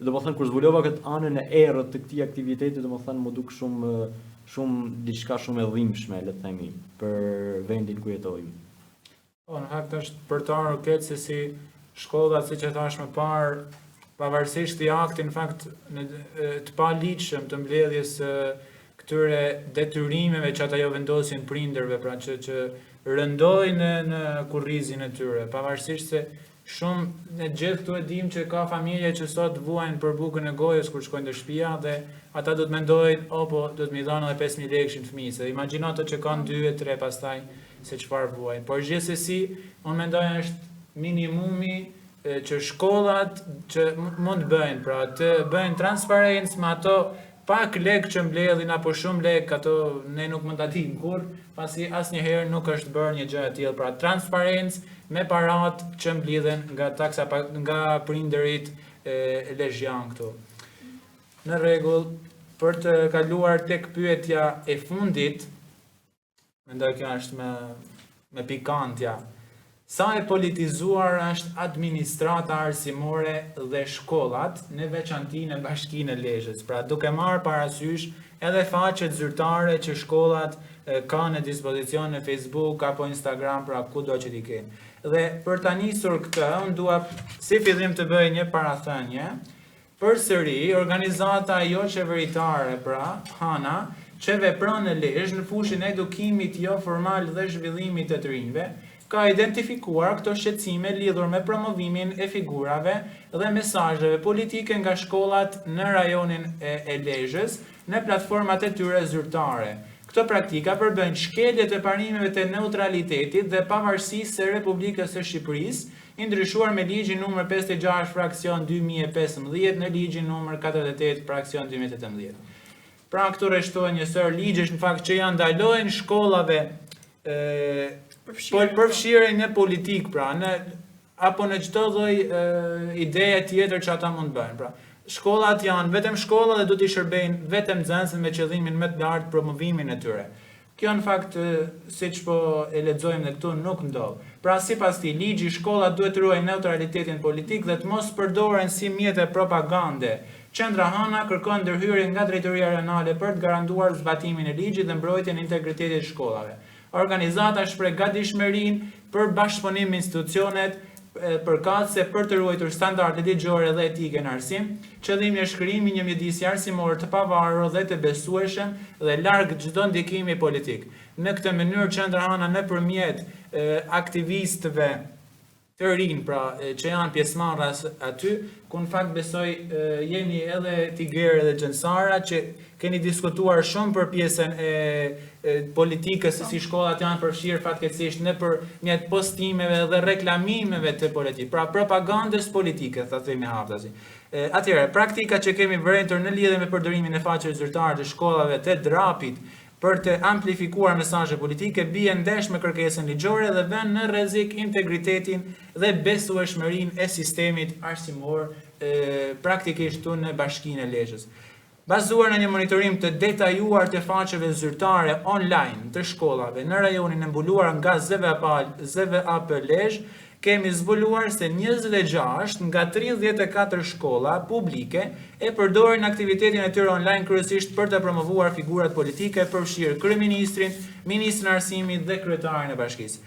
domethënë kur zbulova këtë anën e errët të këtij aktiviteti, domethënë më duk shumë diçka shumë e dhimbshme, le të themi, për vendin ku jetojmë. Po, në fakt është për të ardhur këtë se si shkollat, siç e thash më parë, pavarësisht këtij akti në fakt të paligjshëm të mbledhjes këtyre detyrimeve që ata jo vendosin prindërve, pra që rëndojnë në kurrizin e tyre, pavarësisht se shumë ne gjithë këtu e dim që ka familje që sot vuajnë për bukën e gojës kur shkojnë te shtëpia dhe ata do të mendojnë, po do të më dhanë edhe 5000 lekë në fëmijë, se imagjino ato që kanë 2 e 3 pastaj se çfarë vuajnë. Por gjithsesi, unë mendoj është minimumi që shkollat që mund të bëjnë, pra të bëjnë transparencë me ato pak lekë që mbledhin apo shumë lekë, ato ne nuk mund ta dimë kurrë, pasi asnjëherë nuk është bërë një gjë e tillë, pra transparencë me parat që mbledhen nga taksa nga prindërit lezhjan këtu. Në rregull, për të kaluar tek pyetja e fundit, mendoj kjo është me pikantja. Sa e politizuar është administrata arsimore dhe shkollat, në veçanti në Bashkinë e Lezhës, pra duke marrë parasysh edhe faqet zyrtare që shkollat kanë në dispozicion në Facebook apo Instagram, pra kudo që t'i kenë. Dhe për ta nisur këtë, unë dua si fillim të bëj një parathënie. Përsëri, organizata jo qeveritare, pra HANA, që vepron në Lezhë në fushën e edukimit jo formal dhe zhvillimit të të rinjve, ka identifikuar këto shqetësime lidhur me promovimin e figurave dhe mesazheve politike nga shkollat në rajonin e Lezhës në platformat e tyre zyrtare. Këto praktika përbëjnë shkeljet e parimeve të neutralitetit dhe pavarësisë së Republikës së Shqipërisë, i ndryshuar me ligjin numër 56 fraksion 2015 në ligjin numër 48 fraksion 2018. Pra këtu rreshtohen një sër ligjesh në fakt që janë ndalojnë shkollave përfshirjen në politikë, pra apo në çdo lloj ideje tjetër që ata mund bëjnë. Pra, shkollat janë vetëm shkolla dhe do t'i shërbejnë vetëm nxënësve me qëllimin më të lartë promovimin e tyre. Kjo në fakt, siç po e lexojmë ne këtu, nuk ndodh. Pra sipas këtij ligji, shkollat duhet të ruajnë neutralitetin politik dhe të mos përdoren si mjete propagande. Qendra HANA kërkon ndërhyrje nga Drejtoria Rajonale për të garantuar zbatimin e ligjit dhe mbrojtjen e integritetit të shkollave. Organizata shpreh gatishmërinë për bashkëpunim me institucionet përkatëse për të ruajtur standardet ligjore dhe etike në arsim. Qëllimi është krijimi një mjedisje arsimore të pavarur dhe të besueshëm dhe larg çdo ndikimi politik. Në këtë mënyrë Qendra HANA nëpërmjet aktivistëve të rinj, pra që janë pjesëmarrës aty, ku në fakt besoj jeni edhe Tiger dhe Gjensara që keni diskutuar shumë për pjesën e politikës se si shkollat janë përfshirë fatkeqësisht në përmjet postimeve dhe reklamimeve të politikë, pra propagandës politike, ta themi haptazi. Atëherë, praktika që kemi vërejtur në lidhje me përdorimin e faqeve zyrtare të shkollave të drapit për të amplifikuar mesazhe politike bie ndesh me kërkesën ligjore dhe vën në rrezik integritetin dhe besueshmërinë e sistemit arsimor praktikisht këtu në Bashkinë e Lezhës. Bazuar në një monitorim të detajuar të faqeve zyrtare online të shkollave në rajonin e mbuluar nga ZVAP Lezhë, kemi zbuluar se 26 nga 34 shkolla publike e përdorin aktivitetin e tyre online kryesisht për të promovuar figurat politike, përfshirë kryeministrin, ministrin e arsimit dhe kryetarin e bashkisë.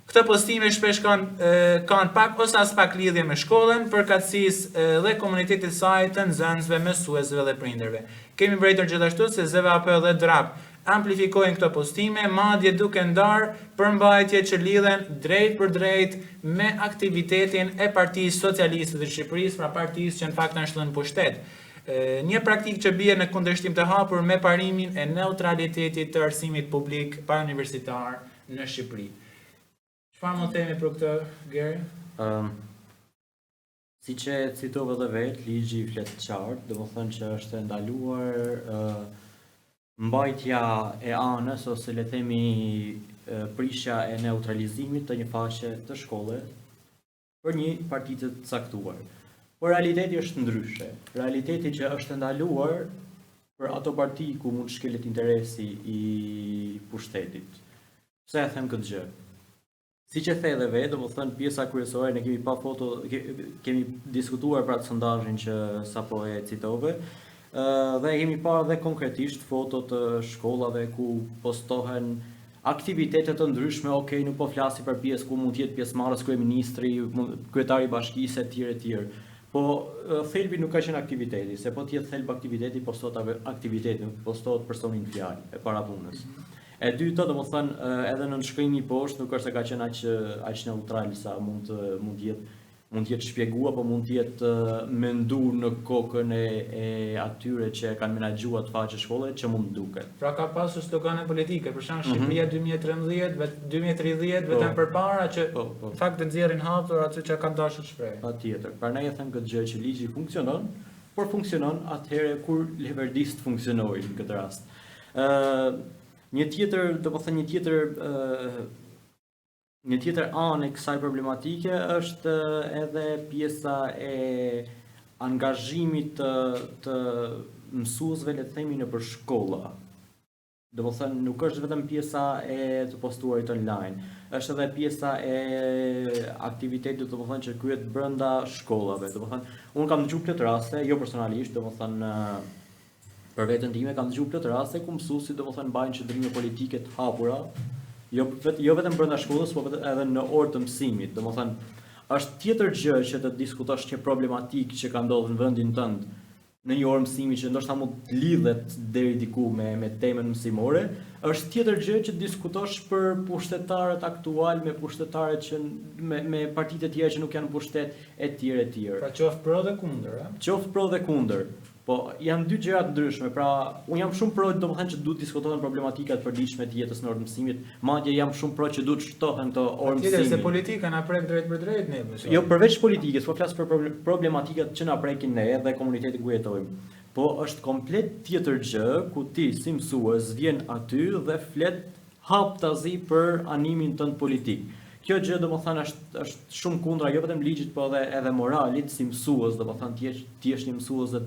Këto postime shpesh kanë pak ose as pak lidhje me shkollën, përkatësisë dhe komunitetit saj të nxënësve, mësuesve dhe prindërve. Kemi mbërritur gjithashtu se ZVAP dhe DRAP amplifikojnë këto postime, madje duke ndarë përmbajtje që lidhen drejt për drejt me aktivitetin e Partisë Socialiste të Shqipërisë, pra partisë që në fakt është në pushtet. Një praktikë që bie në kundërshtim të hapur me parimin e neutralitetit të arsimit publik parauniversitar në Shqipëri. Çfarë mund të themi për këtë, Geri? Siç e citova edhe vetë, ligji flet qartë, domethënë që është ndaluar mbajtja e anës ose le themi prishja e neutralizimit të një faqe të shkollës për një parti të caktuar. Por realiteti është ndryshe. Realiteti që është ndaluar për ato parti ku mund shkelet interesi i pushtetit. Pse e them këtë gjë? Siç e the edhe vetë, domethënë pjesa kryesore ne kemi pa foto, kemi diskutuar për atë sondazhin që sapo e citove, dhe kemi parë dhe konkretisht foto të shkollave ku postohen aktivitete të ndryshme, nuk po flasim për pjesë ku mund të jetë pjesëmarrës kryeministri, kryetari i bashkisë etj. Po thelbi nuk ka qenë aktiviteti, se po të jetë thelb aktiviteti, postohet aktiviteti, nuk postohet personi në fjalë e para punës. E dyta, domethënë, edhe në nënshkrimi poshtë nuk është se ka qenë aq neutral sa mund të jetë shpjeguar, apo mund të jetë menduar në kokën e atyre që kanë menaxhuar të faqe shkolle që mund duket. Pra ka pasur slogane politike, për shembull Shqipëria 2030 vetëm përpara që në fakt të nxjerrin hapur atë që kanë dashur të shprehin. Patjetër. Prandaj e them këtë gjë që ligji funksionon, por funksionon atëherë kur leverdist funksionojnë në këtë rast. Një tjetër anë e kësaj problematike është edhe pjesa e angazhimit të mësuesve, le të themi, nëpër shkolla. Domethënë nuk është vetëm pjesa e të postuarit online, është edhe pjesa e aktivitetit domethënë që kryhet brenda shkollave. Domethënë unë kam dëgjuar plot raste, jo personalisht, domethënë për veten time kam dëgjuar plot raste ku mësuesit domethënë bajnë qëndrime politike të hapura, jo vetëm brenda shkollës, por edhe në orë të mësimit. Domethënë është tjetër gjë që të diskutosh një problematikë që ka ndodhur në vendin tënd në një orë mësimi që ndoshta mund të lidhet deri diku me temën mësimore, është tjetër gjë që të diskutosh për pushtetarët aktual me pushtetarët që me partitë e tjera që nuk janë në pushtet etj. Pra qoftë pro dhe kundër, a? Qoftë pro dhe kundër. Po janë dy gjëra të ndryshme. Pra unë jam shumë pro, domethënë që duhet diskutohen problematikat e përditshme të jetës në orë mësimit, madje jam shumë pro që duhet shtohen këto orë mësimi. Se politika na prek drejt për drejt ne. Jo përveç politikës, po flas për problematikat që na prekin ne dhe komunitetin ku jetojmë. Po është komplet tjetër gjë ku ti si mësues vjen aty dhe flet haptazi për animin tënd politik. Kjo gjë domethënë është shumë kundra jo vetëm ligjit, po edhe moralit si mësues, domethënë ti je një mësues dhe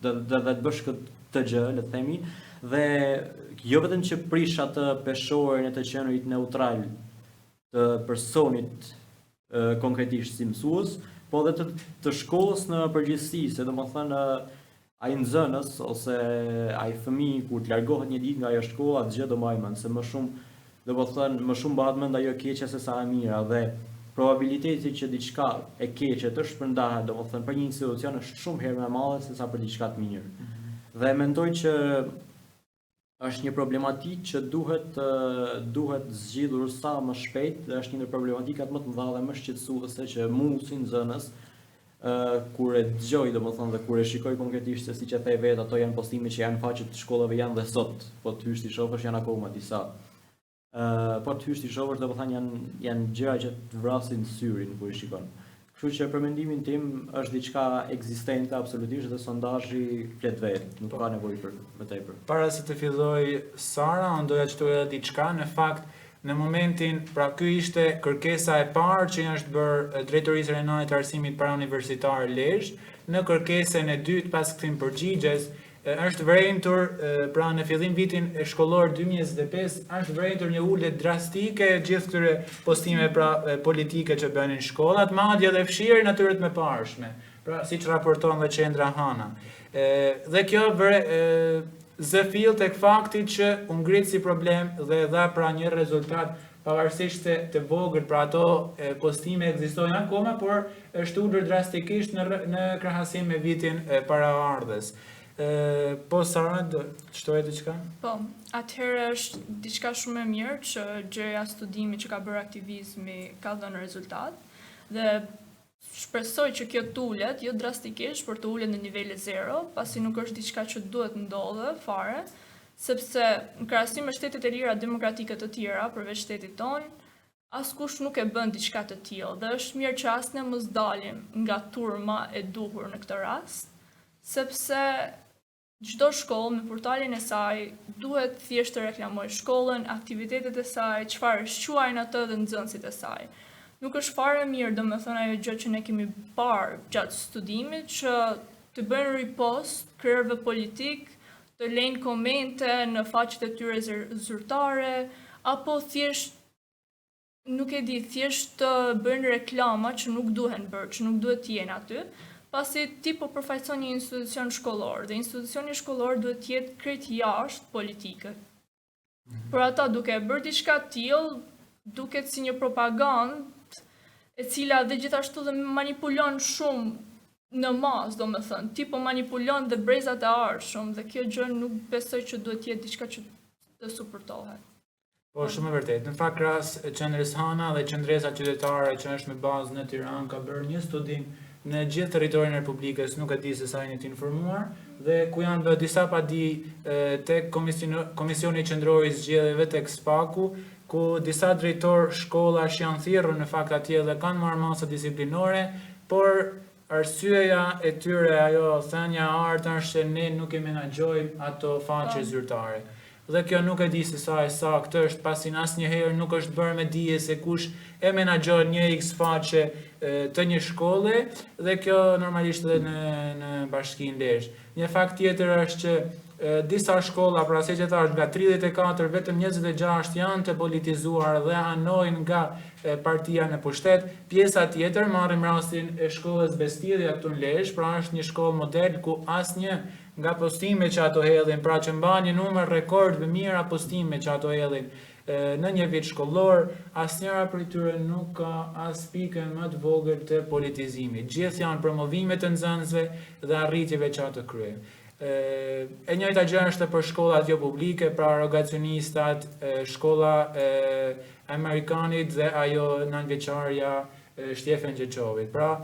të bësh këtë gjë, le të themi, dhe jo vetëm që prish atë peshorin e të qenurit neutral të personit konkretisht si mësues, po edhe të shkollës në përgjithësi, se domethënë ai nxënës ose ai fëmijë kur të largohet një ditë nga ajo shkolla, atë gjë do mbajë mend, se më shumë bëhet mend ajo keqja se sa e mira, dhe probabiliteti që diçka e keqe të shpërndahet, domethënë për një institucion është shumë herë më e madhe se sa për diçka të mirë. Dhe mendoj që është një problematikë që duhet zgjidhur sa më shpejt, dhe është një ndër problematikat më të mëdha dhe më shqetësuese që mua si nxënës kur e dëgjoj domethënë dhe kur e shikoj konkretisht se siç e the vetë, ato janë postime që janë faqet të shkollave janë dhe sot, po të hysh ti shohësh janë akoma disa. Po të hysh ti shohësh domethënë janë gjëra që të vrasin syrin kur i shikon. Kështu që për mendimin tim është diçka ekzistente absolutisht dhe sondazhi flet vetë, nuk ka nevojë për më tepër. Para se të filloj Sara, unë doja të thoja diçka, në fakt në momentin, pra ky ishte kërkesa e parë që është bërë Drejtorisë Renale të Arsimit Parauniversitar Lezhë, në kërkesën e dytë pas këtij përgjigjes është vrentur, pra në fillim vitin shkollor 2025, është vrentur një ulje drastike gjithë këtyre postime politike që bënin shkollat, madje edhe fshirjen atyre të mëparshme, pra siç raporton dhe Qendra Hana. Dhe kjo zë fill tek fakti që u ngrit si problem dhe dha pra një rezultat pavarësisht të vogël, pra ato postime ekzistojnë akoma, por është ulur drastikisht në krahasim me vitin paraardhës. Po Sara, do shtoje diçka? Po, atëherë është diçka shumë e mirë që gjëja studimi që ka bërë aktivizmi ka dhënë rezultat dhe shpresoj që kjo tullet, jo drastikisht, por të ullet në nivele 0, pasi nuk është diçka që duhet ndodhe fare, sepse në krahasim me shtetet e lira demokratike të tjera, përveç shtetit tonë, askush nuk e bën diçka të tillë dhe është mirë që as ne mos dalim nga turma e duhur në këtë rast, sepse çdo shkollë me portalin e saj duhet thjesht të reklamojë shkollën, aktivitetet e saj, çfarë shquajnë atë dhe nxënësit e saj. Nuk është fare mirë, domethënë ajo gjë që ne kemi parë gjatë studimit që të bëjnë repost krerëve politik, të lejnë komente në faqet e tyre zyrtare, apo thjesht nuk e di, thjesht të bëjnë reklama që nuk duhen bërë, që nuk duhet të jenë aty, pasi ti po përfaqëson një institucion shkollor dhe institucioni shkollor duhet të jetë krejt jashtë politikët. Por ata duke bërë diçka të tillë, duket si një propagandë e cila dhe gjithashtu dhe manipulon shumë në mas, do me thënë, ti po manipulon dhe brezat e ardhshëm dhe kjo gjë nuk besoj që duhet jetë diçka që të supportohet. Po, shumë e vërtet. Në fakt ras qendrës Hana dhe qendresa qytetare që është me bazë në Tiranë ka bërë një studim në gjithë territorin e Republikës, nuk e di se sa jeni të informuar, dhe ku janë bërë disa padi tek Komisioni Qendror i Zgjedhjeve tek SPAK-u, ku disa drejtor shkollash janë thirrur në fakt atje dhe kanë marrë masa disiplinore, por arsyeja e tyre, ajo thënia e artë është se ne nuk e menaxhojmë ato faqe zyrtare. Dhe kjo nuk e di se sa e saktë është, pasi asnjëherë nuk është bërë me dije se kush e menaxhon një X faqe të një shkolle, dhe kjo normalisht edhe në Bashkinë Lezhë. Një fakt tjetër është që disa shkolla, pra se që thash, nga 34 vetëm 26 janë të politizuar dhe anojnë nga partia në pushtet. Pjesa tjetër, marrim rastin e shkollës Bestidhja këtu në Lezhë, pra është një shkollë model ku asnjë nga postime që ato hedhin, pra që mban një numër rekord të mira postime që ato hedhin në një vit shkollor, asnjëra prej tyre nuk ka as pikën më të vogël të politizimit. Gjithë janë promovime të nxënësve dhe arritjeve që ato kryejnë. E njëjta gjë është për shkollat jo publike, pra rogacionistat, shkolla Amerikanit dhe ajo nënvjeçarja Shtjefen Gjeçovit. Pra,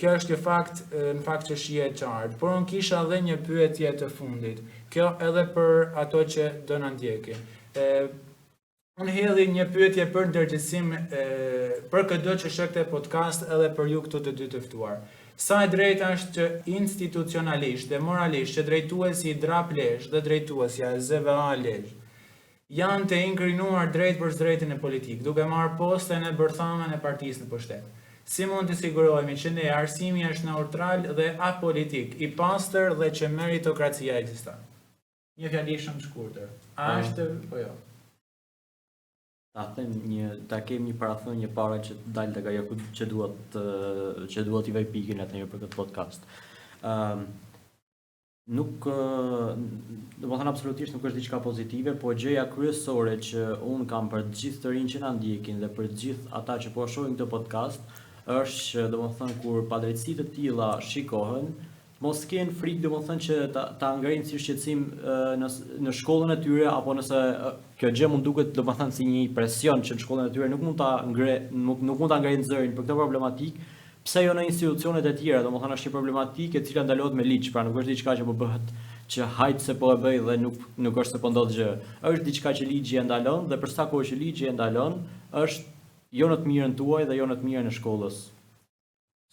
kjo është në fakt që shihet qartë. Por unë kisha edhe një pyetje të fundit. Kjo edhe për ato që do na ndjekin. Unë hedhi një pyetje për ndërgjegjësim për këtë që është këtë podcast edhe për ju këtu të dy të ftuar. Sa e drejtë është që institucionalisht dhe moralisht që drejtuesi i DRAP Lezhë dhe drejtuesja e ZVA Lezhë janë të inkrinuar drejt për drejtin e politikë, duke marrë poste në bërthamën e partisë në pushtet. Si mund të sigurohemi që ne arsimi është neutral dhe apolitik, i pastër dhe që meritokracia ekziston? Një fjali shumë të shkurtër. A është po jo? Ta kem një parathënie para që dalë tek ajo që duhet i vej pikin atë një për këtë podcast. Nuk, domethënë absolutisht nuk është diçka pozitive, po gjëja kryesore që un kam për të gjithë të rinj që na ndjekin dhe për të gjithë ata që po shohin këtë podcast është që domethënë kur padrejtësi të tilla shikohen, mos kenë frikë domethënë që ta ngrenë si shqetësim në shkollën e tyre, apo nëse kjo gjë mund duket domethënë si një presion që në shkollën e tyre nuk mund ta ngrenë zërin për këtë problematik, pse jo në institucionet e tjera, domethënë është një problematikë e cila ndalohet me ligj, pra nuk është diçka që po bëhet që hajt se po e bëj dhe nuk është se po ndodh gjë. Është diçka që ligji e ndalon dhe për sa kohë që ligji e ndalon, është jo në të mirën tuaj dhe jo në të mirën e shkollës.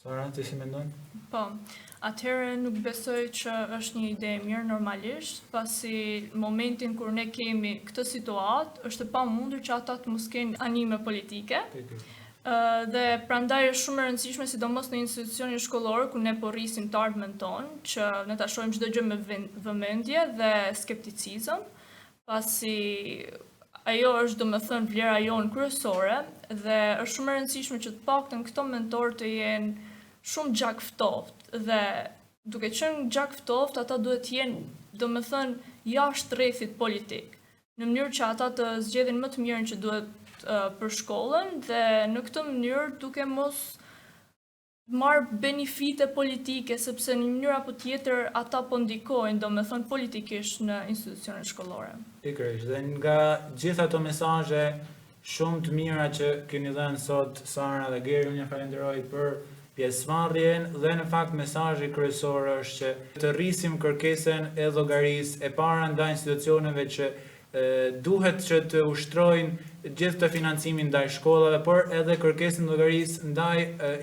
Sara, ti si mendon? Po, atëherë nuk besoj që është një ide e mirë normalisht, pasi momentin kur ne kemi këtë situatë, është e pamundur që ata të mos kenë anime politike. Dhe prandaj është shumë e rëndësishme, sidomos në institucionin shkollor ku ne po rrisim të ardhmen tonë, që ne ta shohim çdo gjë me vëmendje dhe skepticizëm, pasi ajo është domethënë vlera jonë kryesore dhe është shumë e rëndësishme që të paktën këto mentor të jenë shumë gjak ftoft dhe duke qenë gjak ftoft ata duhet të jenë domethënë jashtë rrethit politik, në mënyrë që ata të zgjedhin më të mirën që duhet për shkollën dhe në këtë mënyrë duke mos marrë benefite politike, sepse në një mënyrë apo tjetër ata po ndikojnë, domethënë politikisht në institucionet shkollore. Pikërisht, dhe nga gjitha ato mesazhe shumë të mira që keni dhënë sot Sara dhe Geri, unë ju falenderoj për pjesëmarrjen dhe në fakt mesazhi kryesor është që të rrisim kërkesën e llogarisë e para ndaj institucioneve që duhet që të ushtrojnë gjithë të financimin ndaj shkollave, por edhe kërkesën llogarisë ndaj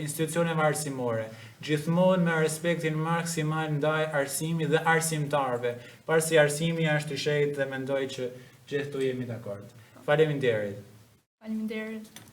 institucioneve arsimore, gjithmonë me respektin maksimal ndaj arsimit dhe arsimtarëve, pasi arsimi është i shenjtë dhe mendoj që gjithë këtu jemi dakord. Faleminderit. Faleminderit.